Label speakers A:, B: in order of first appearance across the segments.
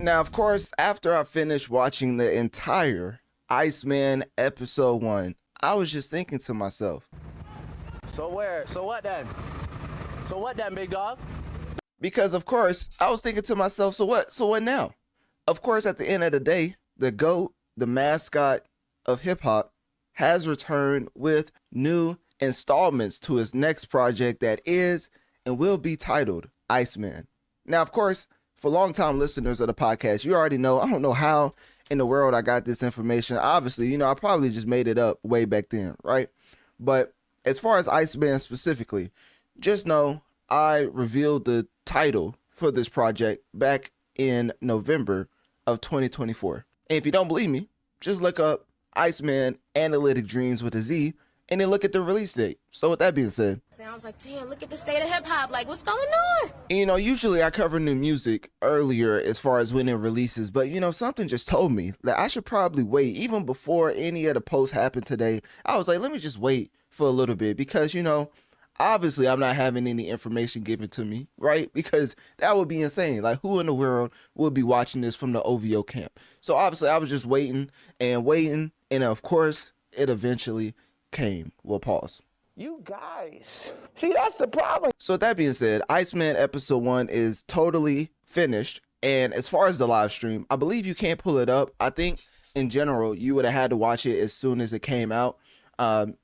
A: Now, of course, after I finished watching the entire Iceman episode 1, I was just thinking to myself,
B: So what then? So what then, big dog?
A: because of course, I was thinking to myself, so what now? Of course, at the end of the day, the GOAT, the mascot of hip hop, has returned with new installments to his next project that is and will be titled Iceman. Now, of course, for longtime listeners of the podcast, you already know, I don't know how in the world I got this information. Obviously, I probably just made it up way back then, right? But as far as Iceman specifically, just know I revealed the title for this project back in November of 2024. And if you don't believe me, just look up Iceman Analytic Dreams with a Z and then look at the release date. So with that being said,
C: Sounds like, damn, look at the state of hip-hop. Like, what's going on?
A: and, usually I cover new music earlier as far as when it releases, but something just told me that I should probably wait. Even before any of the posts happened today, I was like, let me just wait for a little bit because, obviously I'm not having any information given to me, right? Because that would be insane. Like, who in the world would be watching this from the OVO camp? So obviously I was just waiting, and of course it eventually came. We'll pause.
B: You guys. See, that's the problem.
A: So with that being said, Iceman episode 1 is totally finished. And as far as the live stream, I believe you can't pull it up. I think in general, you would have had to watch it as soon as it came out.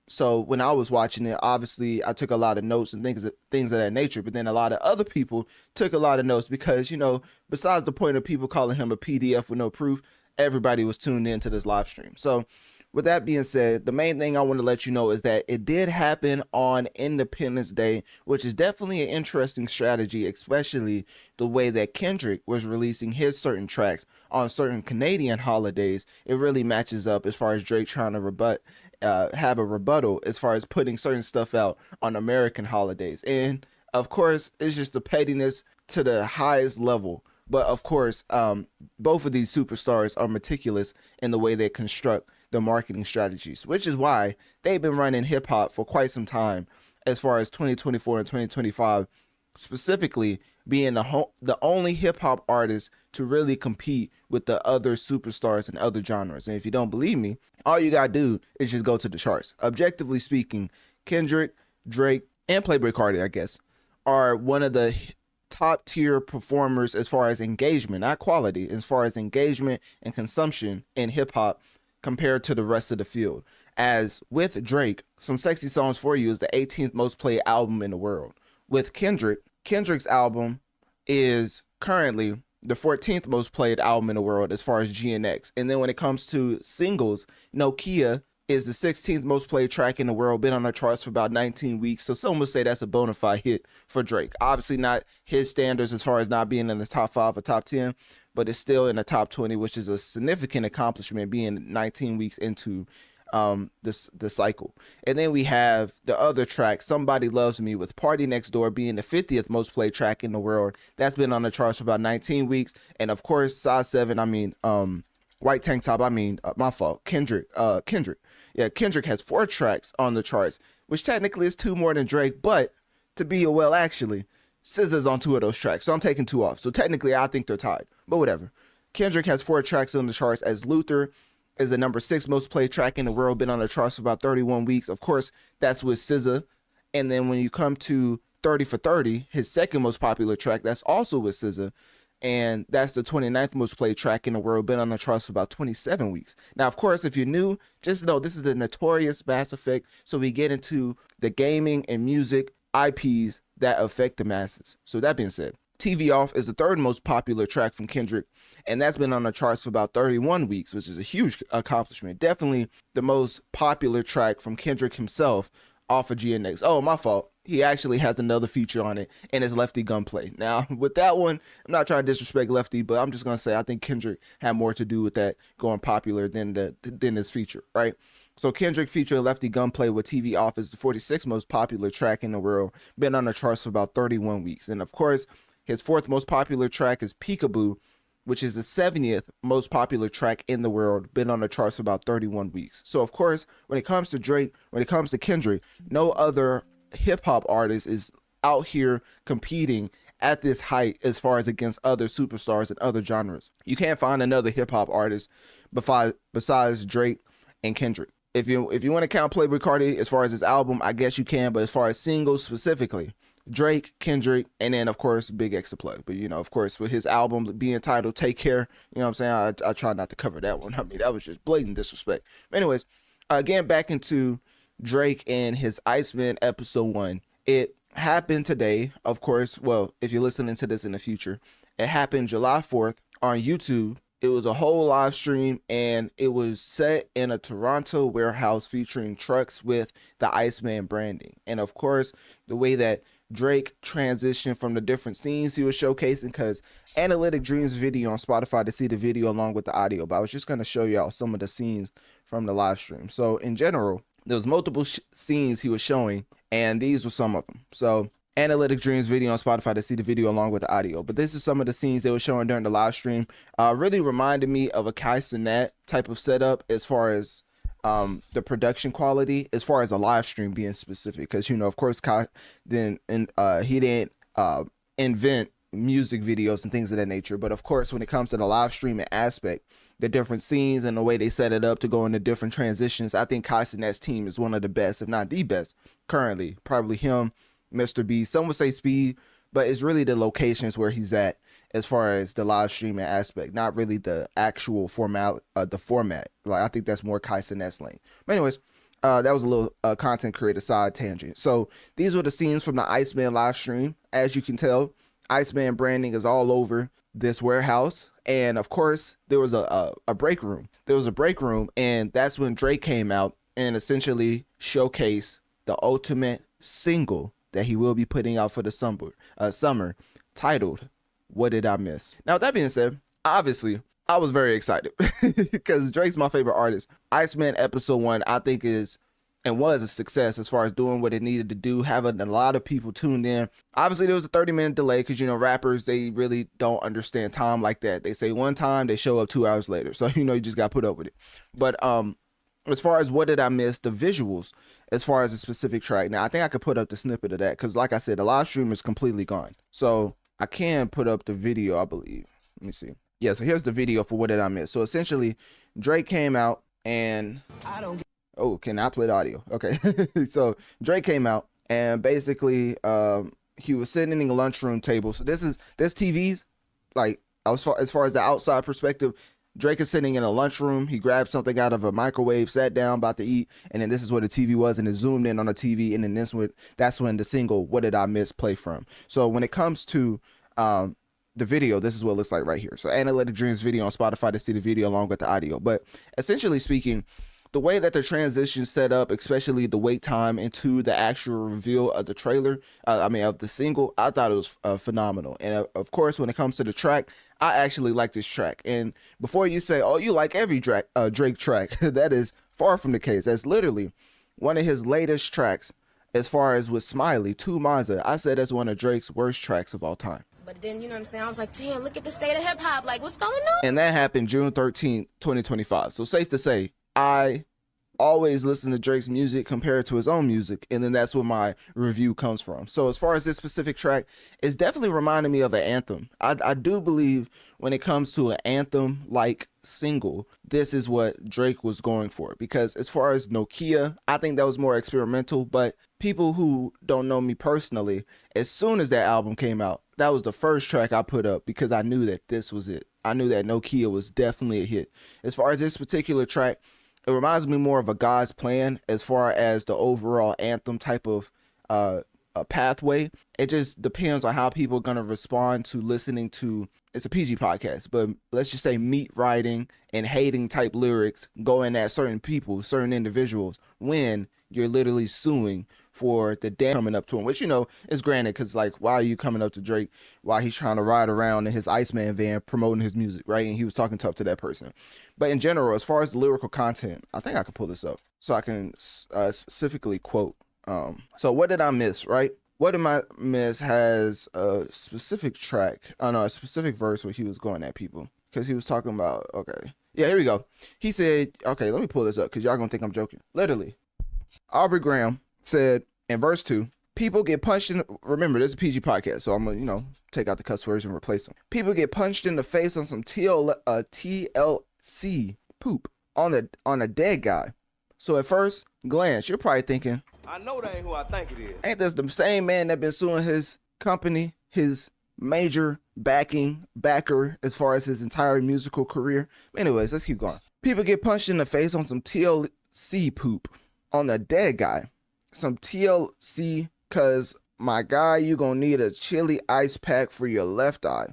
A: So when I was watching it, obviously I took a lot of notes and things of that nature, but then a lot of other people took a lot of notes because, besides the point of people calling him a PDF with no proof, everybody was tuned into this live stream. So with that being said, the main thing I want to let you know is that it did happen on Independence Day, which is definitely an interesting strategy, especially the way that Kendrick was releasing his certain tracks on certain Canadian holidays. It really matches up as far as Drake trying to have a rebuttal as far as putting certain stuff out on American holidays. And of course, it's just the pettiness to the highest level. But of course, both of these superstars are meticulous in the way they construct the marketing strategies, which is why they've been running hip hop for quite some time, as far as 2024 and 2025, specifically being the only hip hop artist to really compete with the other superstars and other genres. And if you don't believe me, all you gotta do is just go to the charts. Objectively speaking, Kendrick, Drake, and Playboi Carti, I guess, are one of the top tier performers as far as engagement, not quality, as far as engagement and consumption in hip hop compared to the rest of the field. As with Drake, Some Sexy Songs For You is the 18th most played album in the world. With Kendrick's album is currently the 14th most played album in the world as far as GNX. And then when it comes to singles, Nokia is the 16th most played track in the world, been on the charts for about 19 weeks. So some would say that's a bona fide hit for Drake. Obviously not his standards as far as not being in the top 5 or top 10, but it's still in the top 20, which is a significant accomplishment being 19 weeks into the cycle. And then we have the other track, Somebody Loves Me, with Party Next Door being the 50th most played track in the world. That's been on the charts for about 19 weeks. And of course, Size 7, White Tank Top, my fault, Kendrick. Yeah, Kendrick has 4 tracks on the charts, which technically is 2 more than Drake, but to be actually, SZA's on 2 of those tracks, so I'm taking 2 off. So technically, I think they're tied, but whatever. Kendrick has 4 tracks on the charts, as Luther is the number 6 most played track in the world, been on the charts for about 31 weeks. Of course, that's with SZA. And then when you come to 30 for 30, his second most popular track, that's also with SZA. And that's the 29th most played track in the world, been on the charts for about 27 weeks. Now, of course, if you're new, just know this is the notorious Mass Effect. So we get into the gaming and music IPs that affect the masses. So that being said, TV Off is the 3rd most popular track from Kendrick, and that's been on the charts for about 31 weeks, which is a huge accomplishment. Definitely the most popular track from Kendrick himself off of GNX. Oh, my fault. He actually has another feature on it, and it's Lefty Gunplay. Now, with that one, I'm not trying to disrespect Lefty, but I'm just going to say I think Kendrick had more to do with that going popular than this feature, right? So Kendrick featuring Lefty Gunplay with TV Off is the 46th most popular track in the world, been on the charts for about 31 weeks. And of course, his 4th most popular track is Peekaboo, which is the 70th most popular track in the world, been on the charts for about 31 weeks. So of course, when it comes to Drake, when it comes to Kendrick, no other hip hop artist is out here competing at this height as far as against other superstars and other genres. You can't find another hip hop artist besides Drake and Kendrick. If you want to count Playboi Carti as far as his album, I guess you can, but as far as singles specifically, Drake, Kendrick, and then of course Big X Plug. But of course, with his album being titled Take Care, you know what I'm saying, I try not to cover that one. I mean, that was just blatant disrespect. But anyways, again, back into Drake and his Iceman episode 1. It happened today, of course. Well, if you're listening to this in the future, it happened July 4th on YouTube. It was a whole live stream, and it was set in a Toronto warehouse featuring trucks with the Iceman branding. And of course, the way that Drake transitioned from the different scenes he was showcasing, because Analytic Dreams video on Spotify to see the video along with the audio, but I was just going to show y'all some of the scenes from the live stream. So in general, there was multiple scenes he was showing, and these were some of them. So Analytic Dreams video on Spotify to see the video along with the audio. But this is some of the scenes they were showing during the live stream. Really reminded me of a Kai Cenat type of setup as far as the production quality, as far as a live stream being specific. Because, of course, Kai he didn't invent music videos and things of that nature. But of course, when it comes to the live streaming aspect, the different scenes and the way they set it up to go into different transitions, I think Kai Cenat's team is one of the best, if not the best, currently. Probably him, Mr. B, some would say Speed, but it's really the locations where he's at as far as the live streaming aspect, not really the actual format. Like, I think that's more Kai Cenat's lane. But anyways, that was a little content creator side tangent. So these were the scenes from the Iceman live stream. As you can tell, Iceman branding is all over this warehouse. And of course, there was a break room. There was a break room, and that's when Drake came out and essentially showcased the ultimate single that he will be putting out for the summer, titled What Did I Miss? Now, with that being said, obviously, I was very excited because Drake's my favorite artist. Iceman episode 1, I think is and was a success as far as doing what it needed to do, having a lot of people tuned in. Obviously, there was a 30-minute delay because, rappers, they really don't understand time like that. They say one time, they show up 2 hours later. So, you just got to put up with it. But as far as what did I miss, the visuals, as far as a specific track. Now, I think I could put up the snippet of that because, like I said, the live stream is completely gone. So I can put up the video, I believe. Let me see. Yeah, so here's the video for what did I miss. So essentially, Drake came out and... Oh, can I play the audio? Okay. So Drake came out and basically he was sitting in a lunchroom table. So this TV's like, as far as the outside perspective, Drake is sitting in a lunchroom. He grabbed something out of a microwave, sat down, about to eat, and then this is where the TV was, and it zoomed in on the TV, and then that's when the single "What Did I Miss" play from. So when it comes to the video, this is what it looks like right here. So Analytic Dreams video on Spotify to see the video along with the audio. But essentially speaking, the way that the transition set up, especially the wait time into the actual reveal of the trailer, of the single, I thought it was phenomenal. And of course, when it comes to the track, I actually like this track. And before you say, oh, you like every Drake track, that is far from the case. That's literally one of his latest tracks as far as with Smiley, To Manza. I said that's one of Drake's worst tracks of all time.
C: But then, what I'm saying? I was like, damn, look at the state of hip hop. Like, what's going on?
A: And that happened June 13th, 2025. So safe to say, I always listen to Drake's music compared to his own music, and then that's where my review comes from. So as far as this specific track, it's definitely reminding me of an anthem. I do believe when it comes to an anthem like single, this is what Drake was going for, because as far as Nokia, I think that was more experimental. But people who don't know me personally, as soon as that album came out, that was the first track I put up because I knew that this was it. I knew that Nokia was definitely a hit. As far as this particular track, it reminds me more of a God's Plan as far as the overall anthem type of a pathway. It just depends on how people are going to respond to listening to, it's a PG podcast, but let's just say meat writing and hating type lyrics going at certain people, certain individuals, when you're literally suing for the damn coming up to him, which, is granted, because like, why are you coming up to Drake while he's trying to ride around in his Iceman van promoting his music, right? And he was talking tough to that person. But in general, as far as the lyrical content, I think I could pull this up so I can specifically quote. So what did I miss, right? What Did I Miss has a specific track, a specific verse where he was going at people because he was talking about, okay. Yeah, here we go. He said, okay, let me pull this up because y'all gonna think I'm joking. Literally, Aubrey Graham said in verse 2, People get punched in. Remember, this is a PG podcast, so I'm gonna, take out the cuss words and replace them. People get punched in the face on some TLC poop on a dead guy. So at first glance, you're probably thinking,
D: I know that ain't who I think it is.
A: ain't this the same man that been suing his company, his major backer as far as his entire musical career? Anyways, let's keep going. People get punched in the face on some TLC poop on a dead guy. Some TLC, cause my guy, you gonna need a chili ice pack for your left eye.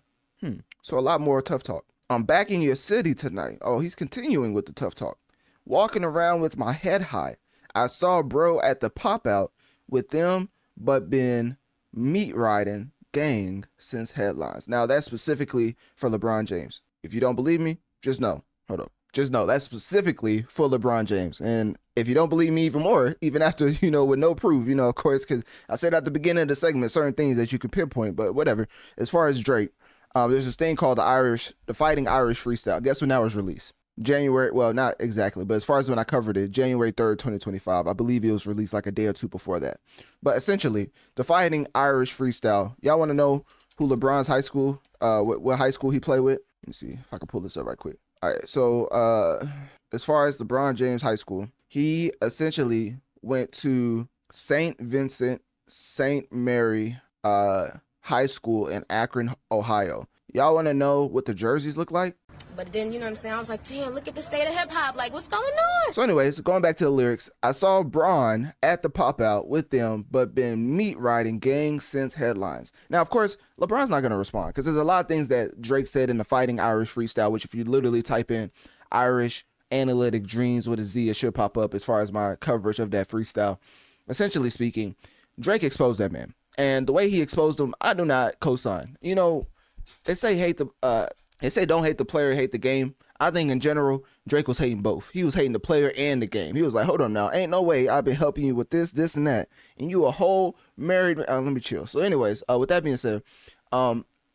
A: So a lot more tough talk. I'm back in your city tonight. Oh, he's continuing with the tough talk. Walking around with my head high. I saw bro at the pop out with them, but been meat riding gang since headlines. Now that's specifically for LeBron James. If you don't believe me, just know. Hold up. Just know that's specifically for LeBron James. And if you don't believe me even more, even after, with no proof, of course, because I said at the beginning of the segment, certain things that you can pinpoint, but whatever. As far as Drake, there's this thing called the Fighting Irish Freestyle. Guess when that was released? January, well, not exactly, but as far as when I covered it, January 3rd, 2025. I believe it was released like a day or two before that. But essentially, the Fighting Irish Freestyle. Y'all want to know who LeBron's high school, what high school he played with? Let me see if I can pull this up right quick. All right, so as far as LeBron James High School, he essentially went to St. Vincent St. Mary High School in Akron, Ohio. Y'all want to know what the jerseys look like?
C: But then, you know what I'm saying? I was like, damn, look at the state of hip hop. Like, what's going on?
A: So anyways, going back to the lyrics, I saw Braun at the pop out with them, but been meat riding gang since headlines. Now, of course, LeBron's not going to respond because there's a lot of things that Drake said in the Fighting Irish Freestyle, which if you literally type in Irish Analytic Dreams with a Z, it should pop up as far as my coverage of that freestyle. Essentially speaking, Drake exposed that man. And the way he exposed him, I do not co-sign. They say don't hate the player, hate the game. I think in general, Drake was hating both. He was hating the player and the game. He was like, hold on now, ain't no way I've been helping you with this, and that. And you a whole married, let me chill. So anyways, with that being said,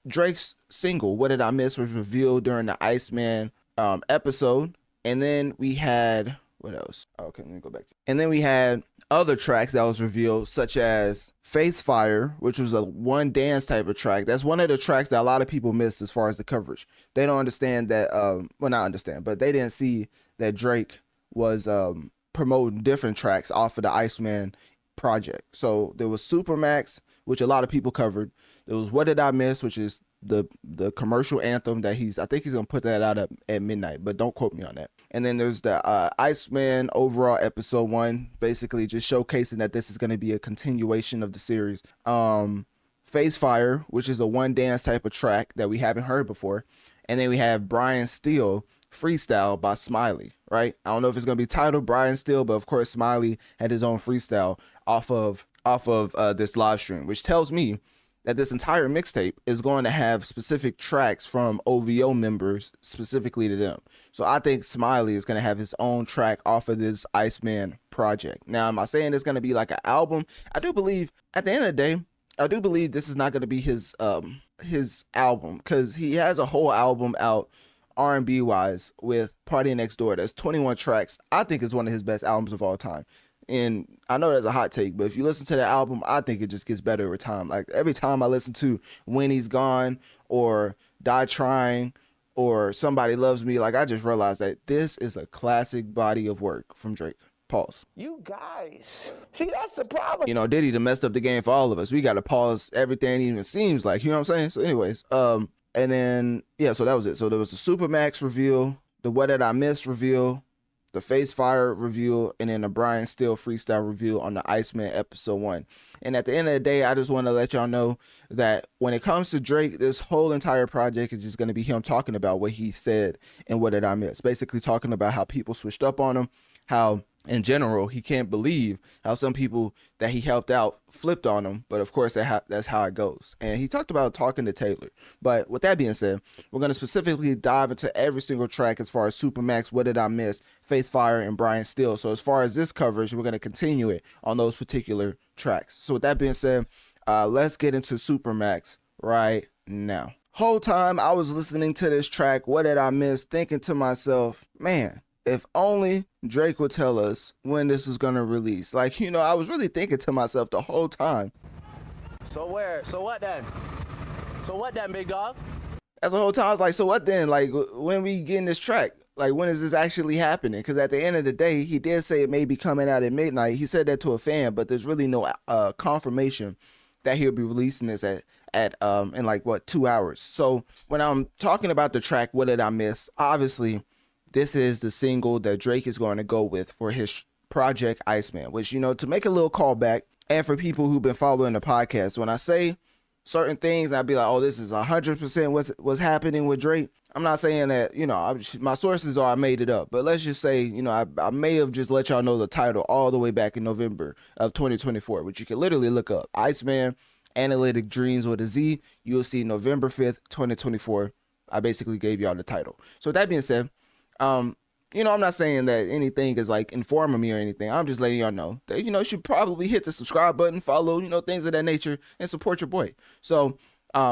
A: Drake's single, What Did I Miss, was revealed during the Iceman episode. And then we had, what else? Okay, let me go back. And then we had other tracks that was revealed, such as Face Fire, which was a one dance type of track. That's one of the tracks that a lot of people missed as far as the coverage. They don't understand that, well, not understand, but they didn't see that Drake was promoting different tracks off of the Iceman project. So there was Supermax, which a lot of people covered. There was What Did I Miss, which is the commercial anthem that I think he's gonna put that out at midnight, but don't quote me on that. And then there's the Iceman overall episode 1, basically just showcasing that this is gonna be a continuation of the series. Face Fire, which is a one dance type of track that we haven't heard before. And then we have Brian Steele Freestyle by Smiley, right? I don't know if it's gonna be titled Brian Steele, but of course Smiley had his own freestyle off of this live stream, which tells me that this entire mixtape is going to have specific tracks from OVO members specifically to them. So I think Smiley is going to have his own track off of this Iceman project. Now, am I saying it's going to be like an album? I do believe, at the end of the day, I do believe this is not going to be his album, because he has a whole album out R&B wise with Party Next Door. That's 21 tracks. I think it's one of his best albums of all time. And I know that's a hot take, but if you listen to the album, I think it just gets better over time. Like every time I listen to When He's Gone or Die Trying or Somebody Loves Me, like I just realized that this is a classic body of work from Drake. Pause.
D: You guys, see, that's the problem.
A: Diddy done messed up the game for all of us. We got to pause everything, even seems like, you know what I'm saying? So anyways, and then, yeah, so that was it. So there was the Supermax reveal, the What Did I Miss reveal, the Face Fire review, and then the Brian Steele freestyle review on the Iceman episode 1. And at the end of the day, I just want to let y'all know that when it comes to Drake, this whole entire project is just going to be him talking about what he said and What Did I Miss. Basically talking about how people switched up on him, how in general he can't believe how some people that he helped out flipped on him, but of course that's how it goes. And he talked about talking to Taylor. But with that being said, we're going to specifically dive into every single track as far as Supermax, What Did I Miss, Face Fire, and Brian Steele. So as far as this coverage, we're going to continue it on those particular tracks. So with that being said, let's get into Supermax right now. Whole time I was listening to this track, What Did I Miss, thinking to myself, man, if only Drake would tell us when this is gonna release. Like, I was really thinking to myself the whole time.
B: So what then? So what then, big dog?
A: That's the whole time I was like, so what then? Like, when we getting this track? Like, when is this actually happening? Because at the end of the day, he did say it may be coming out at midnight. He said that to a fan, but there's really no confirmation that he'll be releasing this at in like 2 hours. So when I'm talking about the track, What Did I Miss? Obviously, this is the single that Drake is going to go with for his project Iceman, which, to make a little callback, and for people who've been following the podcast, when I say certain things, I'd be like, oh, this is 100% what's happening with Drake. I'm not saying that, my sources are I made it up, but let's just say, I may have just let y'all know the title all the way back in November of 2024, which you can literally look up. Iceman, Analytic Dreams with a Z. You'll see November 5th, 2024. I basically gave y'all the title. So with that being said, I'm not saying that anything is like informing me or anything. I'm just letting y'all know that, you should probably hit the subscribe button, follow, things of that nature, and support your boy. So,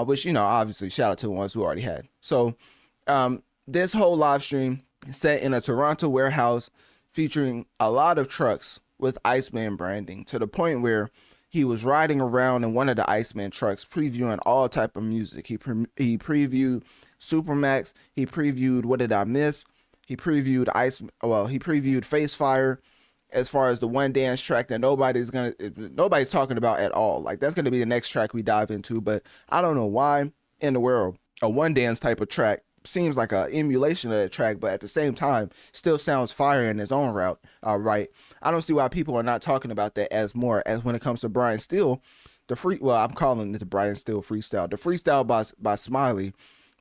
A: which, obviously shout out to the ones who already had. So, this whole live stream set in a Toronto warehouse featuring a lot of trucks with Iceman branding, to the point where he was riding around in one of the Iceman trucks previewing all type of music. He previewed Supermax. He previewed What Did I Miss? He previewed he previewed Face Fire, as far as the one dance track that nobody's talking about at all. Like, that's going to be the next track we dive into, but I don't know why in the world a one dance type of track seems like a emulation of that track, but at the same time still sounds fire in its own route. Right. I don't see why people are not talking about that as more as when it comes to Brian Steele, I'm calling it the Brian Steele freestyle, the freestyle by Smiley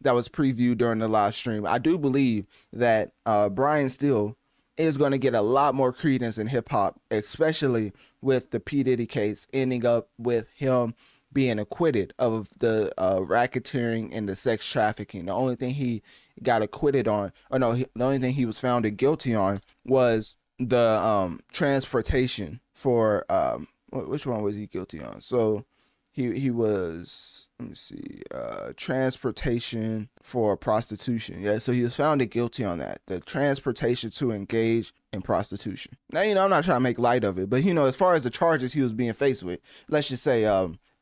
A: that was previewed during the live stream. I do believe that Brian Steele is going to get a lot more credence in hip hop, especially with the P. Diddy case ending up with him being acquitted of the racketeering and the sex trafficking. The only thing he got acquitted on, the only thing he was found guilty on was the transportation for which one was he guilty on? So he was, let me see, transportation for prostitution. Yeah, so he was found guilty on that, the transportation to engage in prostitution. Now, I'm not trying to make light of it, but as far as the charges he was being faced with, let's just say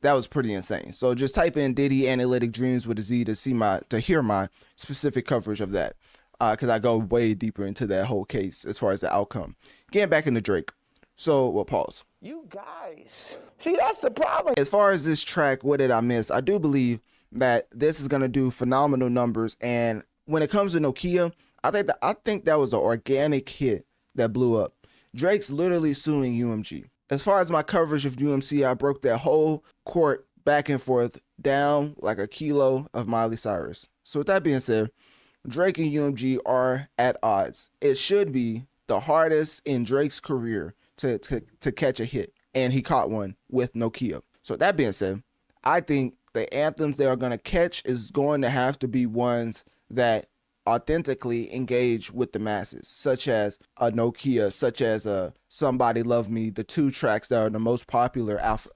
A: that was pretty insane. So just type in Diddy Analytic Dreams with a Z to hear my specific coverage of that, because I go way deeper into that whole case as far as the outcome. Getting back into Drake. So, pause.
D: You guys. See, that's the problem.
A: As far as this track, What Did I Miss? I do believe that this is going to do phenomenal numbers. And when it comes to Nokia, I think that was an organic hit that blew up. Drake's literally suing UMG. As far as my coverage of UMC, I broke that whole court back and forth down like a kilo of Miley Cyrus. So with that being said, Drake and UMG are at odds. It should be the hardest in Drake's career to catch a hit, and he caught one with Nokia. So that being said, I think the anthems they are going to catch is going to have to be ones that authentically engage with the masses, such as a Nokia, such as a Somebody Love Me, the two tracks that are the most popular off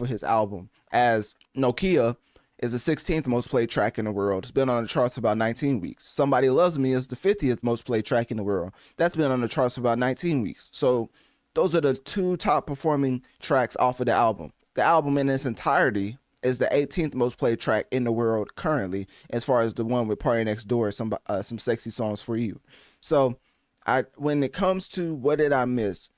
A: of his album, as Nokia is the 16th most played track in the world. It's been on the charts for about 19 weeks. Somebody Loves Me is the 50th most played track in the world. That's been on the charts for about 19 weeks. So those are the two top performing tracks off of the album. The album in its entirety is the 18th most played track in the world currently, as far as the one with Party Next Door, some Sexy Songs for You. So when it comes to What Did I Miss,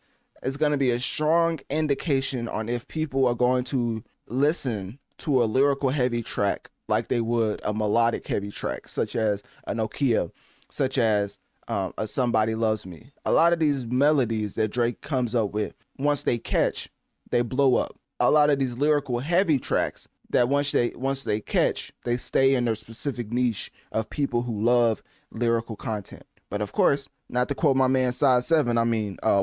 A: it's going to be a strong indication on if people are going to listen to a lyrical heavy track like they would a melodic heavy track, such as a Nokia, such as a Somebody Loves Me. A lot of these melodies that Drake comes up with, once they catch, they blow up. A lot of these lyrical heavy tracks that once they catch, they stay in their specific niche of people who love lyrical content. But of course, not to quote my man Size 7,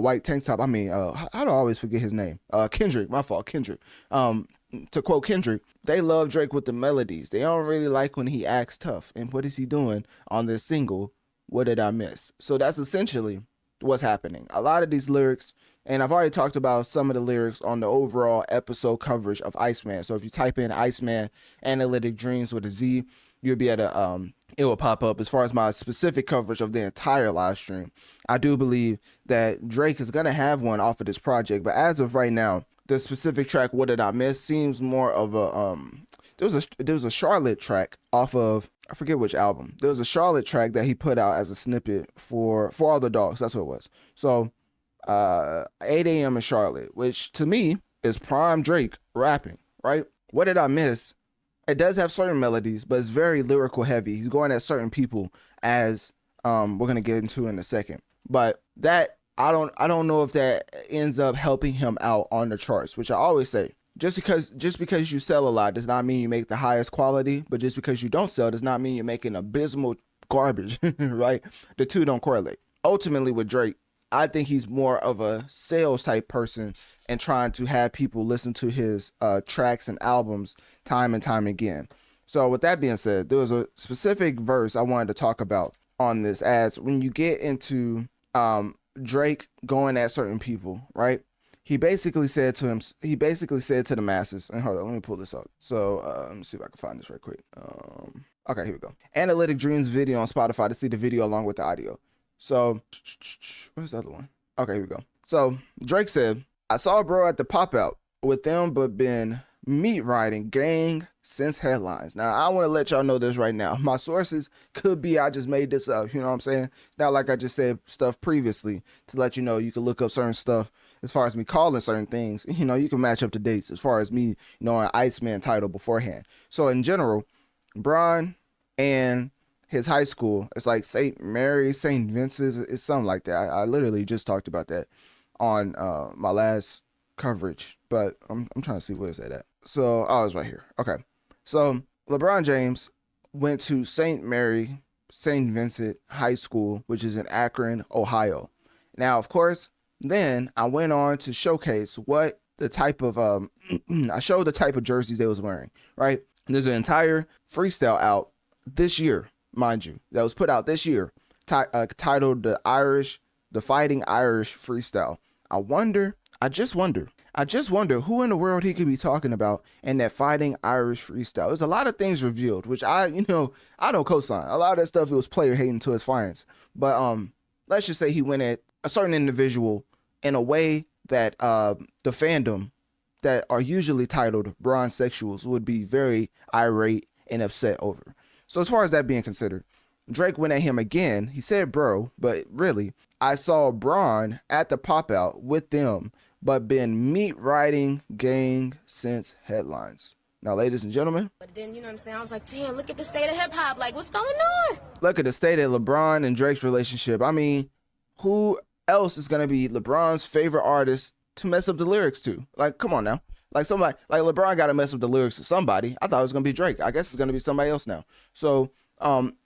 A: White Tank Top, how do I always forget his name? Kendrick, my fault, Kendrick. To quote Kendrick, they love Drake with the melodies. They don't really like when he acts tough. And what is he doing on this single, What Did I Miss? So that's essentially what's happening. A lot of these lyrics, and I've already talked about some of the lyrics on the overall episode coverage of Iceman. So if you type in Iceman Analytic Dreams with a Z, you'll be able to it will pop up. As far as my specific coverage of the entire live stream, I do believe that Drake is gonna have one off of this project, but as of right now, the specific track "What Did I Miss" seems more of a there was a Charlotte track off of, I forget which album. There was a Charlotte track that he put out as a snippet for All the Dogs. That's what it was. So 8 a.m. in Charlotte, which to me is prime Drake rapping, right? What Did I Miss? It does have certain melodies, but it's very lyrical heavy. He's going at certain people, as we're gonna get into in a second. But that I don't know if that ends up helping him out on the charts, which I always say. Just because you sell a lot does not mean you make the highest quality, but just because you don't sell does not mean you're making abysmal garbage, right? The two don't correlate. Ultimately with Drake, I think he's more of a sales type person and trying to have people listen to his tracks and albums time and time again. So with that being said, there was a specific verse I wanted to talk about on this, as when you get into Drake going at certain people, right? He basically said to the masses, and hold on, let me pull this up. So let me see if I can find this right quick. Okay, here we go. Analytic Dreams video on Spotify to see the video along with the audio. So where's the other one? Okay, here we go. So Drake said, I saw bro at the pop out with them, but been meat riding gang since headlines. Now I want to let y'all know this right now. My sources could be I just made this up. You know what I'm saying? It's not like I just said stuff previously to let you know you can look up certain stuff. As far as me calling certain things, you know, you can match up the dates as far as me knowing Iceman title beforehand. So in general, Bron and his high school, it's like St. Mary's, St. Vincent's, it's something like that. I literally just talked about that on my last coverage, but I'm trying to see where is that at. So I was right here. Okay. So LeBron James went to St. Mary, St. Vincent High School, which is in Akron, Ohio. Now, of course, then I went on to showcase what the type of, I showed the type of jerseys they was wearing, right? And there's an entire freestyle out this year, mind you, that was put out this year, titled the Fighting Irish Freestyle. I just wonder who in the world he could be talking about in that Fighting Irish Freestyle. There's a lot of things revealed, which I don't co-sign. A lot of that stuff, it was player hating to his fans. But let's just say he went at a certain individual in a way that the fandom that are usually titled bronzesexuals would be very irate and upset over. So as far as that being considered, Drake went at him again. He said bro, but really, I saw Bron at the pop out with them, but been meat riding gang since headlines. Now, ladies and gentlemen.
C: But then, you know what I'm saying? I was like, damn, look at the state of hip hop. Like, what's going on?
A: Look at the state of LeBron and Drake's relationship. I mean, who else is going to be LeBron's favorite artist to mess up the lyrics to? Like, come on now. Like somebody, like LeBron got to mess up the lyrics to somebody. I thought it was going to be Drake. I guess it's going to be somebody else now. So,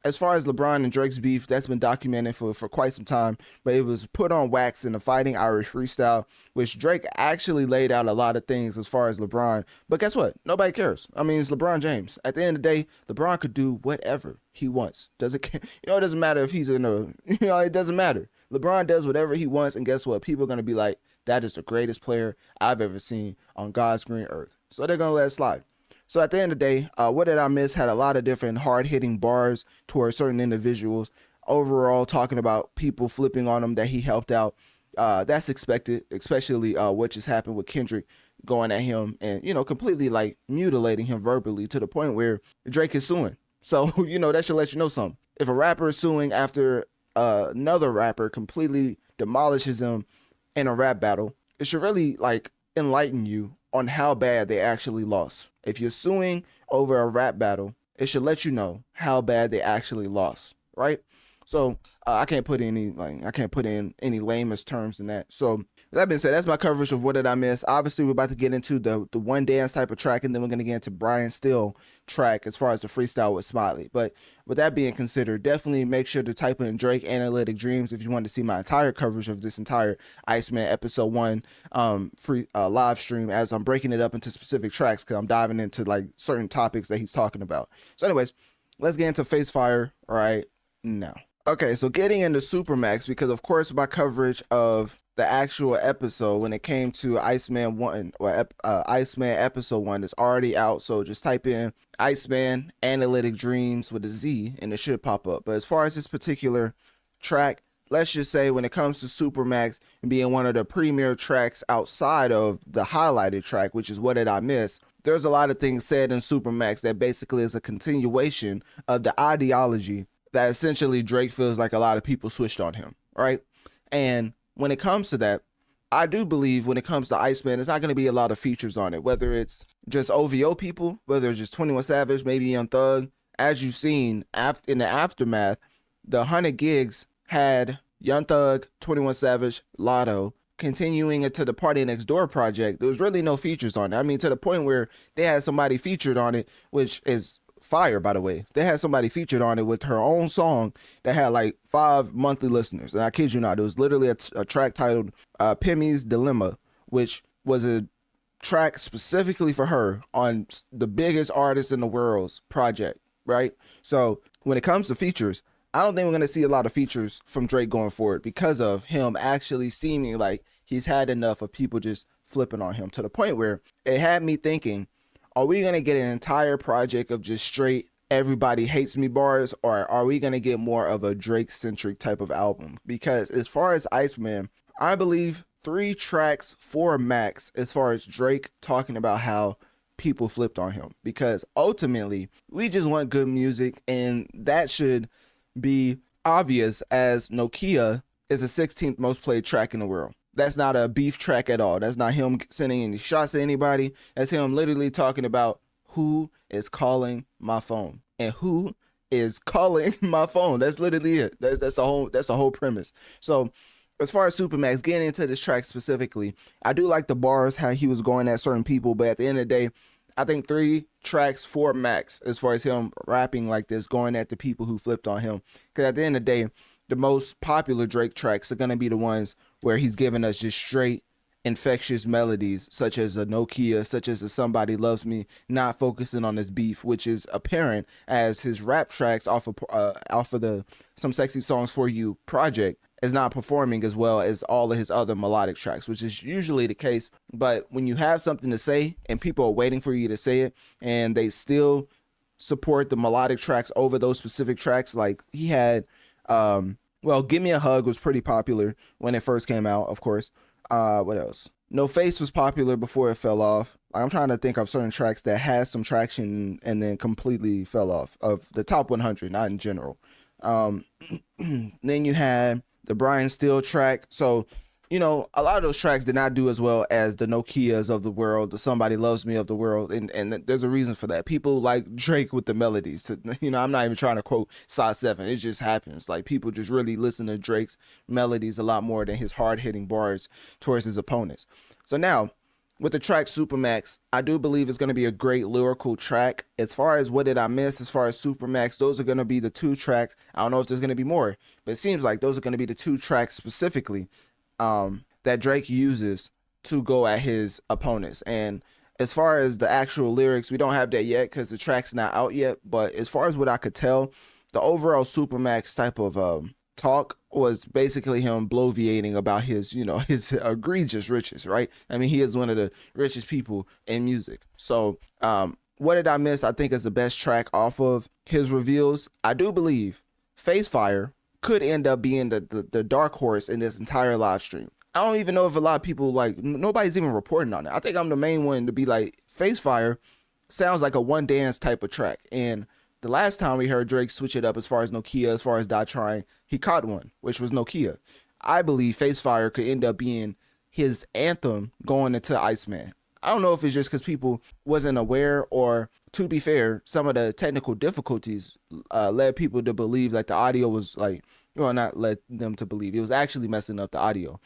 A: as far as LeBron and Drake's beef, that's been documented for quite some time, but it was put on wax in the Fighting Irish Freestyle, which Drake actually laid out a lot of things as far as LeBron. But guess what? Nobody cares. I mean, it's LeBron James. At the end of the day, LeBron could do whatever he wants. Doesn't it doesn't matter if he's in a, it doesn't matter. LeBron does whatever he wants, and guess what? People are going to be like, that is the greatest player I've ever seen on God's green earth. So they're going to let it slide. So at the end of the day, What Did I Miss had a lot of different hard-hitting bars towards certain individuals. Overall, talking about people flipping on him that he helped out. That's expected, especially what just happened with Kendrick going at him and, completely like mutilating him verbally to the point where Drake is suing. So, that should let you know something. If a rapper is suing after another rapper completely demolishes him in a rap battle, it should really like enlighten you on how bad they actually lost. If you're suing over a rap battle, it should let you know how bad they actually lost, right? So I can't put in any lamest terms than that. So that being said, that's my coverage of What Did I Miss. Obviously, we're about to get into the one dance type of track, and then we're going to get into Brian Still track as far as the freestyle with Smiley. But with that being considered, definitely make sure to type in Drake Analytic Dreams if you want to see my entire coverage of this entire Iceman episode 1 free live stream, as I'm breaking it up into specific tracks because I'm diving into like certain topics that he's talking about. So anyways, let's get into Face Fire right now. Okay, so getting into Supermax, because of course my coverage of the actual episode, when it came to Iceman 1 or Iceman episode 1, is already out. So just type in Iceman Analytic Dreams with a Z and it should pop up. But as far as this particular track, let's just say when it comes to Supermax being one of the premier tracks outside of the highlighted track, which is What Did I Miss, there's a lot of things said in Supermax that basically is a continuation of the ideology that essentially Drake feels like a lot of people switched on him, right? And when it comes to that, I do believe when it comes to Iceman, there's not going to be a lot of features on it, whether it's just OVO people, whether it's just 21 Savage, maybe Young Thug. As you've seen in the aftermath, the 100 gigs had Young Thug, 21 Savage, Lotto. Continuing into the Party Next Door project, there was really no features on it. I mean, to the point where they had somebody featured on it, which is fire, by the way. They had somebody featured on it with her own song that had like 5 monthly listeners. And I kid you not, it was literally a track titled Pimmy's Dilemma, which was a track specifically for her on the biggest artist in the world's project, right? So when it comes to features, I don't think we're going to see a lot of features from Drake going forward because of him actually seeming like he's had enough of people just flipping on him, to the point where it had me thinking, are we going to get an entire project of just straight everybody hates me bars, or are we going to get more of a Drake centric type of album? Because as far as Iceman, I believe 3 tracks, 4 max, as far as Drake talking about how people flipped on him, because ultimately we just want good music, and that should be obvious, as Nokia is the 16th most played track in the world. That's not a beef track at all. That's not him sending any shots at anybody. That's him literally talking about who is calling my phone and who is calling my phone. That's literally it. That's the whole premise. So as far as Supermax, getting into this track specifically, I do like the bars, how he was going at certain people, but at the end of the day, I think 3 tracks, 4 max, as far as him rapping like this, going at the people who flipped on him. Because at the end of the day, the most popular Drake tracks are going to be the ones where he's giving us just straight infectious melodies, such as a Nokia, such as a Somebody Loves Me, not focusing on his beef, which is apparent as his rap tracks off of the Some Sexy Songs For You project is not performing as well as all of his other melodic tracks, which is usually the case. But when you have something to say and people are waiting for you to say it, and they still support the melodic tracks over those specific tracks, like he had, Give Me a Hug was pretty popular when it first came out, of course. What else? No Face was popular before it fell off. I'm trying to think of certain tracks that had some traction and then completely fell off of the top 100, not in general. Then you had the Brian Steele track. So, a lot of those tracks did not do as well as the Nokias of the world, the Somebody Loves Me of the world. And there's a reason for that. People like Drake with the melodies. I'm not even trying to quote Size 7. It just happens. Like, people just really listen to Drake's melodies a lot more than his hard-hitting bars towards his opponents. So now, with the track Supermax, I do believe it's going to be a great lyrical track. As far as What Did I Miss, as far as Supermax, those are going to be the 2 tracks. I don't know if there's going to be more, but it seems like those are going to be the 2 tracks specifically that Drake uses to go at his opponents. And as far as the actual lyrics, we don't have that yet because the track's not out yet. But as far as what I could tell, the overall Supermax type of talk was basically him bloviating about his egregious riches, right? I mean, he is one of the richest people in music. So What Did I Miss, I think, is the best track off of his reveals. I do believe Face Fire could end up being the dark horse in this entire live stream. I don't even know if a lot of people, nobody's even reporting on it. I think I'm the main one to be like, Face Fire sounds like a one dance type of track. And the last time we heard Drake switch it up as far as Nokia, as far as Die Trying, he caught one, which was Nokia. I believe Face Fire could end up being his anthem going into Iceman. I don't know if it's just because people wasn't aware, or to be fair, some of the technical difficulties led people to believe that the audio was not led them to believe. It was actually messing up the audio.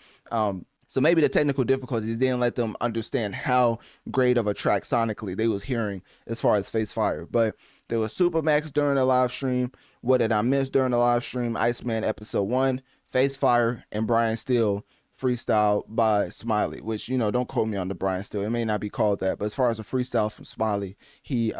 A: So maybe the technical difficulties didn't let them understand how great of a track sonically they was hearing as far as Face Fire. But there was Supermax during the live stream, What Did I Miss during the live stream, Iceman episode 1, Face Fire, and Brian Steele freestyle by Smiley, which, don't quote me on the Brian Steele. It may not be called that, but as far as a freestyle from Smiley, he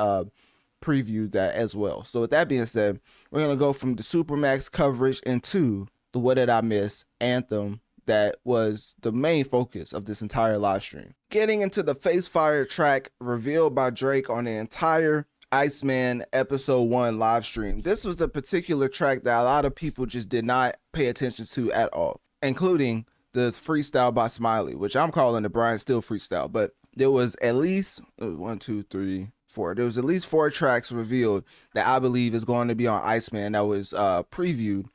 A: previewed that as well. So with that being said, we're going to go from the Supermax coverage into the What Did I Miss anthem that was the main focus of this entire live stream. Getting into the Face Fire track revealed by Drake on the entire Iceman episode 1 live stream. This was a particular track that a lot of people just did not pay attention to at all, including the freestyle by Smiley, which I'm calling the Brian Still freestyle. But there was at least 1, 2, 3, 4. There was at least 4 tracks revealed that I believe is going to be on Iceman that was previewed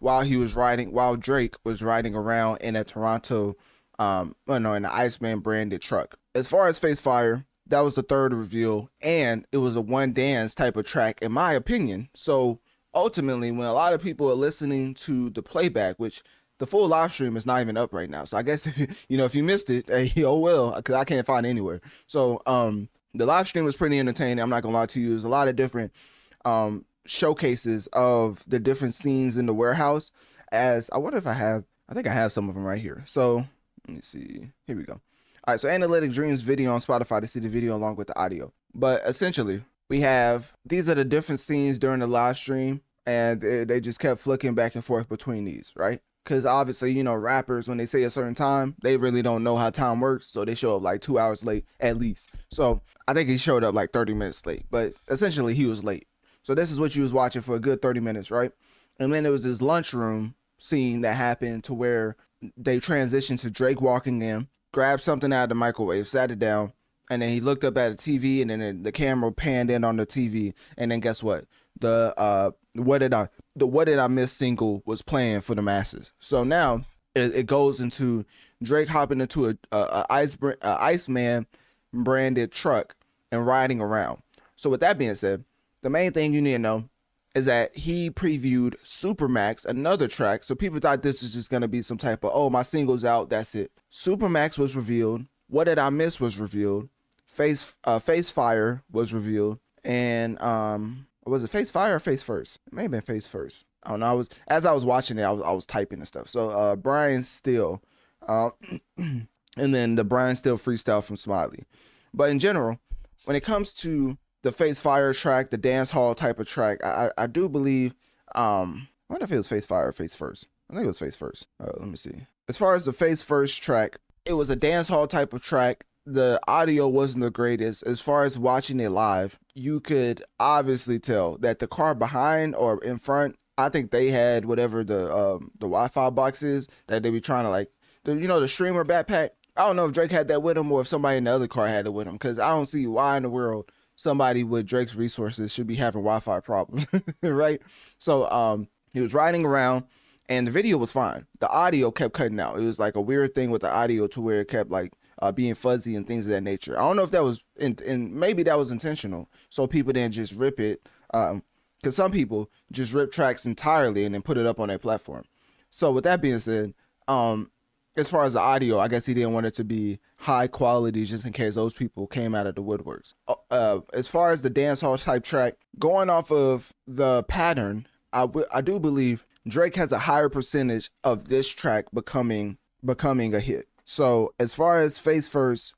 A: while Drake was riding around in a Toronto, in the Iceman branded truck. As far as Face Fire, that was the 3rd reveal, and it was a one dance type of track, in my opinion. So ultimately, when a lot of people are listening to the playback, which the full live stream is not even up right now, so I guess if you missed it, hey, oh well, because I can't find it anywhere. So the live stream was pretty entertaining. I'm not gonna lie to you. There's a lot of different showcases of the different scenes in the warehouse. As I wonder if I think I have some of them right here. So let me see. Here we go. All right, so Analytic Dreams video on Spotify to see the video along with the audio. But essentially, these are the different scenes during the live stream, and they just kept flicking back and forth between these, right? Because obviously, rappers, when they say a certain time, they really don't know how time works, so they show up like 2 hours late at least. So I think he showed up like 30 minutes late, but essentially he was late. So this is what you was watching for a good 30 minutes, right? And then there was this lunchroom scene that happened to where they transitioned to Drake walking in, grabbed something out of the microwave, sat it down, and then he looked up at the TV, and then the camera panned in on the TV, and then guess what? The What Did I Miss single was playing for the masses. So now it goes into Drake hopping into a Iceman branded truck and riding around. So with that being said, the main thing you need to know is that he previewed Supermax, another track. So people thought this was just going to be some type of, oh, my single's out, that's it. Supermax was revealed. What Did I Miss was revealed. Face Fire was revealed. And was it Face Fire or Face First? It may have been Face First. I don't know. As I was watching it, I was typing and stuff. So Brian Still, and then the Brian Still freestyle from Smiley. But in general, when it comes to the Face Fire track, the dance hall type of track, I do believe, I wonder if it was Face Fire or Face First. I think it was Face First. Let me see. As far as the Face First track, it was a dance hall type of track. The audio wasn't the greatest. As far as watching it live, you could obviously tell that the car behind or in front, I think they had whatever the Wi-Fi box is that they be trying to like, the streamer backpack. I don't know if Drake had that with him or if somebody in the other car had it with him, because I don't see why in the world somebody with Drake's resources should be having Wi-Fi problems, right? So he was riding around, and the video was fine. The audio kept cutting out. It was like a weird thing with the audio to where it kept like being fuzzy and things of that nature. I don't know if that was maybe that was intentional, so people didn't just rip it, because some people just rip tracks entirely and then put it up on their platform. So with that being said, as far as the audio, I guess he didn't want it to be high quality just in case those people came out of the woodworks. As far as the dancehall type track, going off of the pattern, I do believe Drake has a higher percentage of this track becoming a hit. So as far as Face First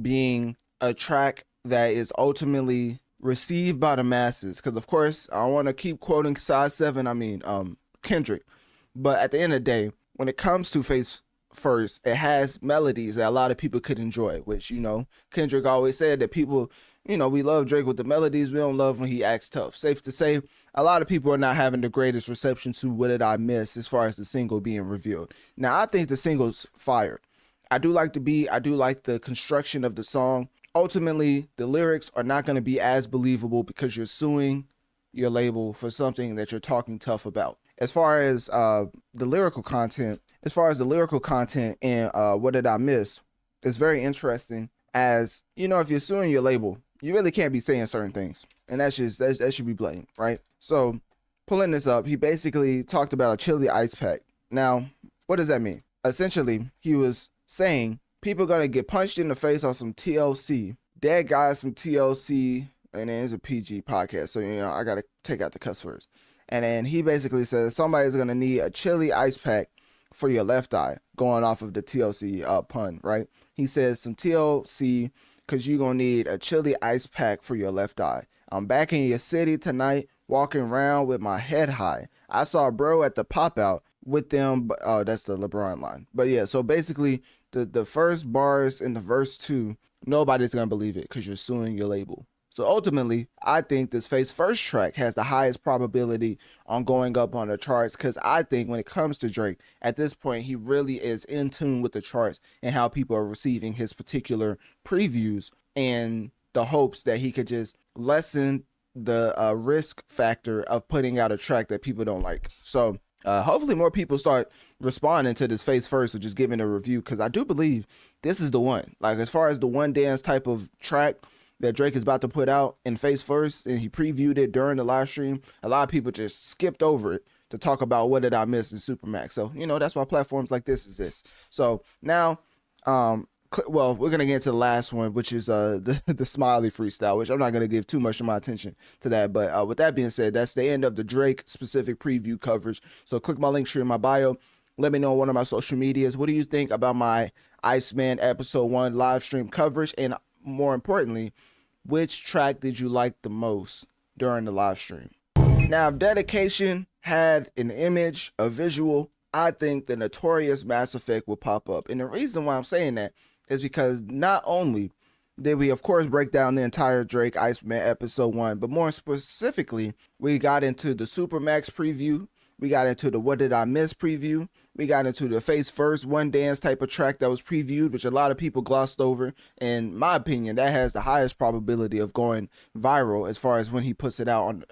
A: being a track that is ultimately received by the masses, because of course I want to keep quoting Size 7, Kendrick, but at the end of the day, when it comes to Face First, it has melodies that a lot of people could enjoy, which, Kendrick always said that people, we love Drake with the melodies, we don't love when he acts tough. Safe to say, a lot of people are not having the greatest reception to What Did I Miss as far as the single being revealed. Now, I think the single's fire. I do like the beat, I do like the construction of the song. Ultimately, the lyrics are not going to be as believable because you're suing your label for something that you're talking tough about. As far as the lyrical content in What Did I Miss, it's very interesting. As if you're suing your label, you really can't be saying certain things, and that should be blamed, right? So pulling this up, he basically talked about a chili ice pack. Now, what does that mean? Essentially, he was saying people are gonna get punched in the face on some TLC, dead guys from TLC, and then it's a PG podcast, so I gotta take out the cuss words. And then he basically says somebody's gonna need a chili ice pack for your left eye, going off of the TLC pun, right? He says some TLC because you're gonna need a chili ice pack for your left eye. I'm back in your city tonight, walking around with my head high. I saw bro at the pop out, with them. But oh, that's the LeBron line. But yeah, so basically the first bars in the verse 2, nobody's gonna believe it because you're suing your label. So ultimately, I think this Face First track has the highest probability on going up on the charts because I think when it comes to Drake, at this point, he really is in tune with the charts and how people are receiving his particular previews and the hopes that he could just lessen the risk factor of putting out a track that people don't like. So hopefully more people start responding to this Face First or just giving a review because I do believe this is the one. Like as far as the one dance type of track that Drake is about to put out in Face First, and he previewed it during the live stream, a lot of people just skipped over it to talk about what did I miss in Supermax. So, you know, that's why platforms like this exist. So now, well, we're going to get into the last one, which is the Smiley freestyle, which I'm not going to give too much of my attention to that. But with that being said, that's the end of the Drake specific preview coverage. So click my link tree in my bio. Let me know on one of my social medias. What do you think about my Iceman episode 1 live stream coverage? And more importantly, which track did you like the most during the live stream? Now, if dedication had an image, a visual, I think the Notorious Mass Effect will pop up. And the reason why I'm saying that is because not only did we, of course, break down the entire Drake Iceman episode 1, but more specifically, we got into the Supermax preview. We got into the What Did I Miss preview. We got into the Face First one dance type of track that was previewed, which a lot of people glossed over. In my opinion, that has the highest probability of going viral as far as when he puts it out on,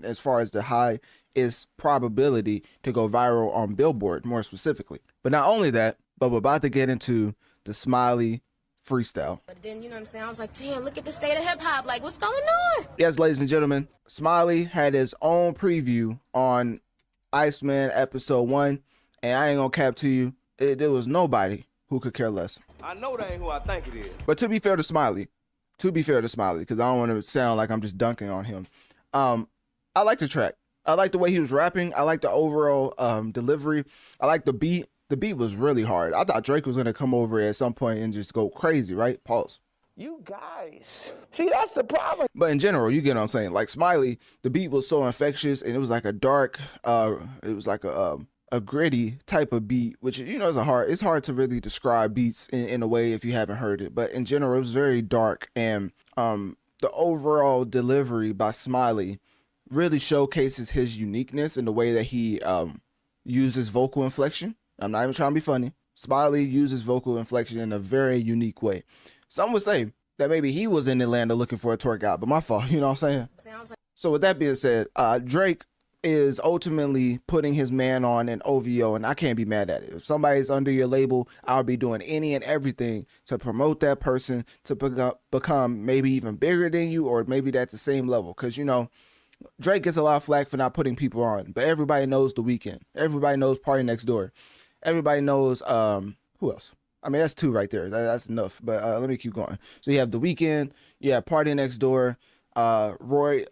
A: as far as the highest probability to go viral on Billboard, more specifically. But not only that, but we're about to get into the Smiley freestyle.
C: But then, you know what I'm saying? I was like, damn, look at the state of hip hop. Like, what's going on?
A: Yes, ladies and gentlemen, Smiley had his own preview on Iceman episode 1, and I ain't gonna cap to you, there was nobody who could care less.
D: I know that ain't who I think it is.
A: But to be fair to Smiley, because I don't want to sound like I'm just dunking on him, I like the track. I like the way he was rapping. I like the overall delivery. I like the beat. The beat was really hard. I thought Drake was gonna come over at some point and just go crazy, right? Pause.
D: You guys. See, that's the problem.
A: But in general, you get what I'm saying. Like Smiley, the beat was so infectious, and it was like a dark, it was like a gritty type of beat, which, you know, it's hard to really describe beats in a way if you haven't heard it. But in general, it was very dark, and the overall delivery by Smiley really showcases his uniqueness in the way that he uses vocal inflection. I'm not even trying to be funny. Smiley uses vocal inflection in a very unique way. Some would say that maybe he was in Atlanta looking for a tour guide, but my fault, you know what I'm saying? So with that being said, Drake is ultimately putting his man on an OVO, and I can't be mad at it. If somebody's under your label, I'll be doing any and everything to promote that person to become maybe even bigger than you, or maybe at the same level. Because, you know, Drake gets a lot of flack for not putting people on, but everybody knows The Weeknd. Everybody knows Party Next Door. Everybody knows, who else? I mean, that's 2 right there. That's enough. But let me keep going. So you have The Weeknd, you have Party Next Door, Roy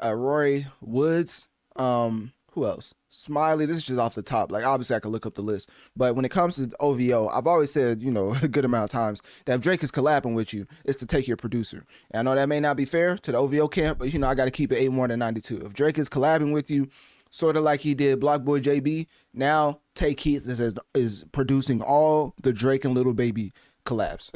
A: Woods, who else? Smiley. This is just off the top. Like, obviously I could look up the list, but when it comes to OVO, I've always said, you know, a good amount of times that if Drake is collabing with you, it's to take your producer. And I know that may not be fair to the OVO camp, but, you know, I got to keep it 8 more than 92. If Drake is collabing with you, sort of like he did Block Boy JB, now Tay Keith is producing all the Drake and Little Baby collabs.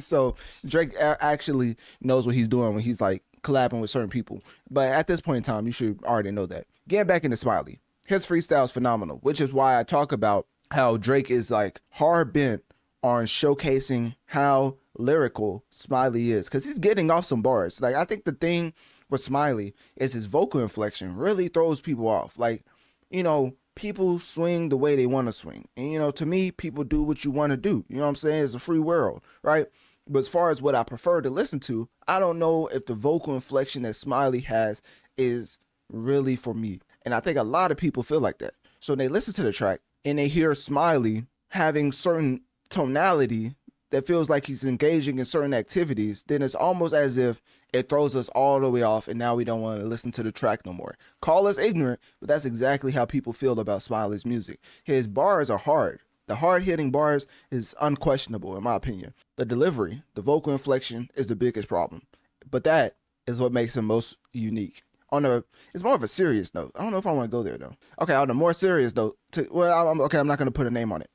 A: So Drake actually knows what he's doing when he's like collabing with certain people. But at this point in time, you should already know that. Getting back into Smiley, his freestyle is phenomenal, which is why I talk about how Drake is like hard bent on showcasing how lyrical Smiley is, because he's getting off some bars. Like, I think the thing with Smiley is his vocal inflection really throws people off. Like, you know, people swing the way they want to swing. And, you know, to me, people do what you want to do. You know what I'm saying? It's a free world, right? But as far as what I prefer to listen to, I don't know if the vocal inflection that Smiley has is really for me. And I think a lot of people feel like that. So they listen to the track and they hear Smiley having certain tonality that feels like he's engaging in certain activities, then it's almost as if it throws us all the way off, and now we don't want to listen to the track no more. Call us ignorant, but that's exactly how people feel about Smiley's music. His bars are hard. The hard-hitting bars is unquestionable, in my opinion. The delivery, the vocal inflection is the biggest problem. But that is what makes him most unique. it's more of a serious note. I don't know if I want to go there though. Okay, on a more serious note, I'm not gonna put a name on it.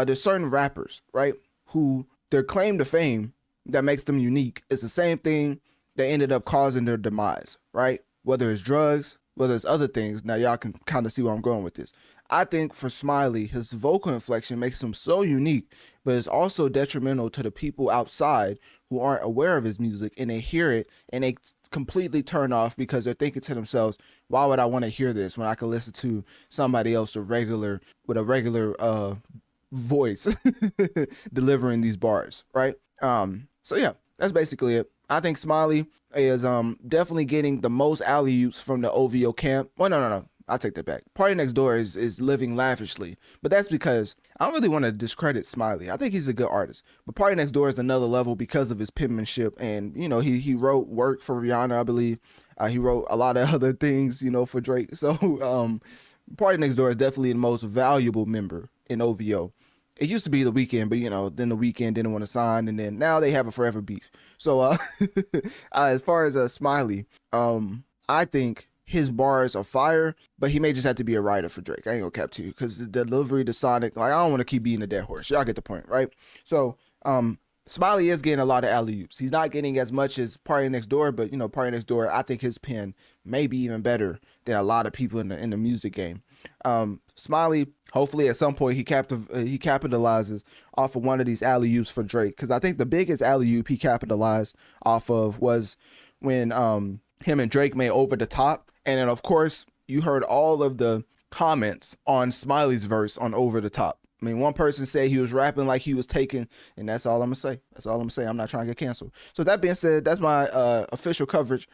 A: There's certain rappers, right, who their claim to fame that makes them unique is the same thing that ended up causing their demise, right? Whether it's drugs, whether it's other things. Now y'all can kind of see where I'm going with this. I think for Smiley, his vocal inflection makes him so unique, but it's also detrimental to the people outside who aren't aware of his music, and they hear it and they completely turn off because they're thinking to themselves, why would I want to hear this when I can listen to somebody else with a regular voice delivering these bars, right? So yeah, that's basically it. I think Smiley is definitely getting the most alley-oops from the OVO camp. Well, no. I'll take that back. Party Next Door is living lavishly, but that's because I don't really want to discredit Smiley. I think he's a good artist, but Party Next Door is another level because of his penmanship, and you know he wrote work for Rihanna, I believe. He wrote a lot of other things, you know, for Drake. So Party Next Door is definitely the most valuable member in OVO. It used to be The Weeknd, but you know, then The Weeknd didn't want to sign, and then now they have a forever beef. So as far as Smiley, I think his bars are fire, but he may just have to be a writer for Drake. I ain't gonna cap to you because the delivery, the sonic, like I don't want to keep beating a dead horse. Y'all get the point, right? So Smiley is getting a lot of alley-oops. He's not getting as much as Party Next Door, but you know, Party Next Door, I think his pen may be even better than a lot of people in the music game. Smiley, hopefully at some point he capitalizes off of one of these alley-oops for Drake, because I think the biggest alley-oop he capitalized off of was when him and Drake made Over the Top. And then, of course, you heard all of the comments on Smiley's verse on Over the Top. I mean, one person said he was rapping like he was taking, and that's all I'm going to say. That's all I'm going to say. I'm not trying to get canceled. So that being said, that's my official coverage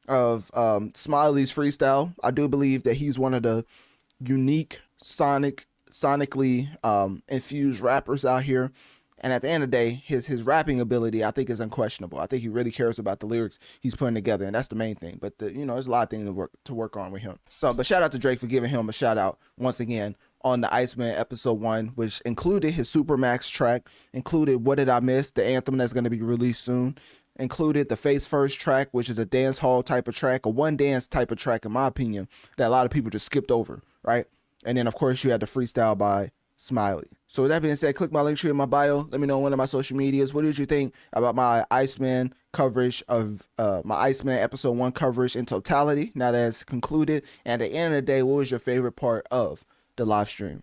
A: of Smiley's freestyle. I do believe that he's one of the unique sonically infused rappers out here. And at the end of the day, his rapping ability, I think, is unquestionable. I think he really cares about the lyrics he's putting together, and that's the main thing. But there's a lot of things to work on with him. So, but shout out to Drake for giving him a shout out once again on the Iceman episode 1, which included his Supermax track, included What Did I Miss, the anthem that's going to be released soon, included the Face First track, which is a dance hall type of track, a one dance type of track, in my opinion, that a lot of people just skipped over, right? And then, of course, you had the freestyle by Smiley. So with that being said, click my link tree in my bio. Let me know on one of my social medias. What did you think about my Iceman coverage of my Iceman episode 1 coverage in totality now that it's concluded? And at the end of the day, what was your favorite part of the live stream?